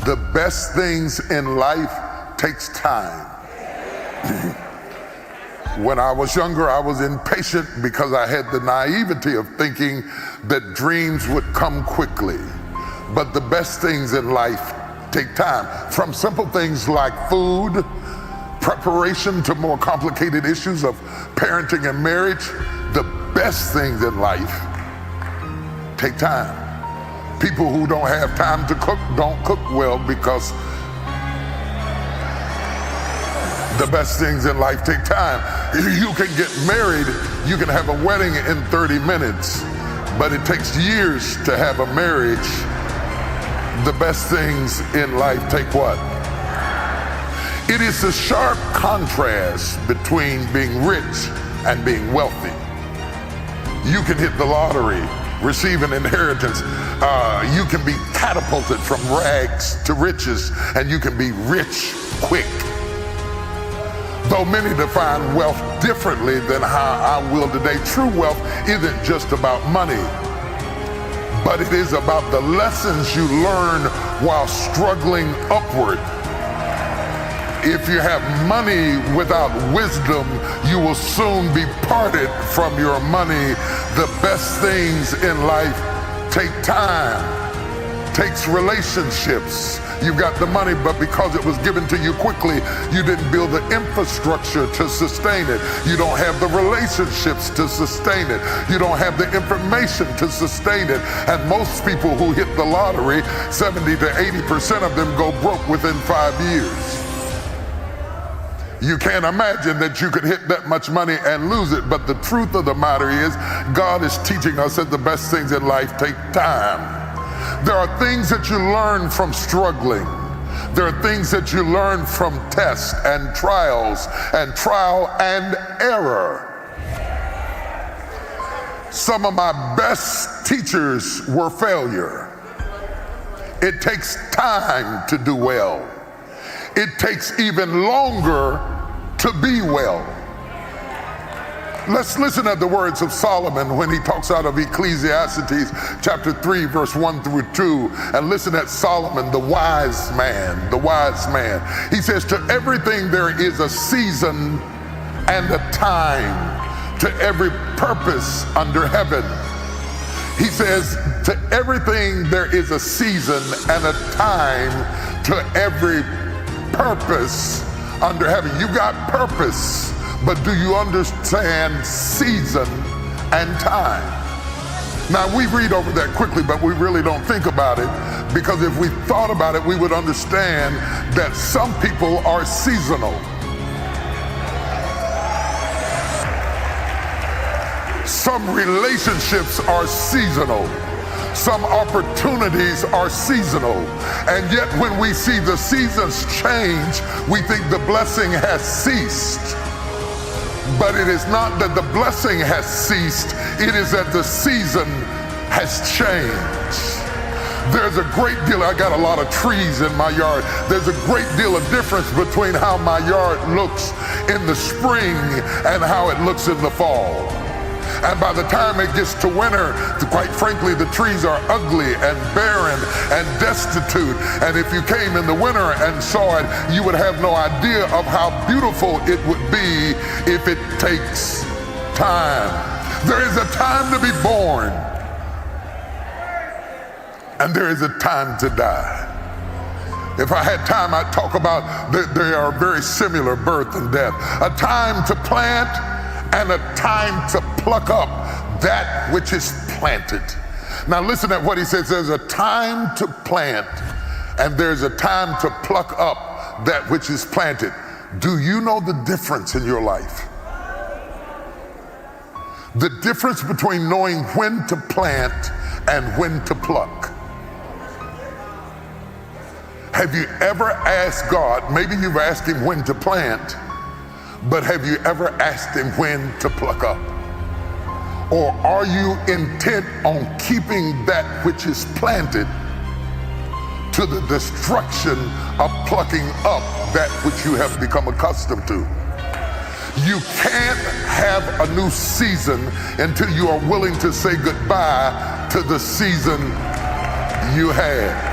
The best things in life takes time. When I was younger, I was impatient because I had the naivety of thinking that dreams would come quickly. But the best things in life take time. From simple things like food, preparation, to more complicated issues of parenting and marriage, the best things in life take time. People who don't have time to cook don't cook well, because the best things in life take time. You can get married, you can have a wedding in 30 minutes, but it takes years to have a marriage. The best things in life take what? It is the sharp contrast between being rich and being wealthy. You can hit the lottery, receive an inheritance. You can be catapulted from rags to riches, and you can be rich quick. Though many define wealth differently than how I will today, true wealth isn't just about money, but it is about the lessons you learn while struggling upward. If you have money without wisdom, you will soon be parted from your money. The best things in life take time, takes relationships. You've got the money, but because it was given to you quickly, you didn't build the infrastructure to sustain it. You don't have the relationships to sustain it. You don't have the information to sustain it. And most people who hit the lottery, 70 to 80% of them go broke within 5 years. You can't imagine that you could hit that much money and lose it, but the truth of the matter is, God is teaching us that the best things in life take time. There are things that you learn from struggling. There are things that you learn from tests and trials and trial and error. Some of my best teachers were failure. It takes time to do well. It takes even longer to be well. Let's listen at the words of Solomon when he talks out of Ecclesiastes chapter 3, verse 1 through 2. And listen at Solomon, the wise man, the wise man. He says, to everything there is a season and a time, to every purpose under heaven. He says, to everything there is a season and a time, to every purpose under heaven. You got purpose, but do you understand season and time? Now, we read over that quickly, but we really don't think about it, because if we thought about it, we would understand that some people are seasonal. Some relationships are seasonal. Some opportunities are seasonal. And yet when we see the seasons change, we think the blessing has ceased. But it is not that the blessing has ceased, it is that the season has changed. There's a great deal, I got a lot of trees in my yard. There's a great deal of difference between how my yard looks in the spring and how it looks in the fall. And by the time it gets to winter, quite frankly, the trees are ugly and barren and destitute. And if you came in the winter and saw it, you would have no idea of how beautiful it would be if it takes time. There is a time to be born, and there is a time to die. If I had time, I'd talk about they are very similar, birth and death. A time to plant and a time to pluck up that which is planted. Now listen at what he says. There's a time to plant and there's a time to pluck up that which is planted. Do you know the difference in your life? The difference between knowing when to plant and when to pluck. Have you ever asked God, maybe you've asked him when to plant, but have you ever asked him when to pluck up? Or are you intent on keeping that which is planted to the destruction of plucking up that which you have become accustomed to? You can't have a new season until you are willing to say goodbye to the season you had.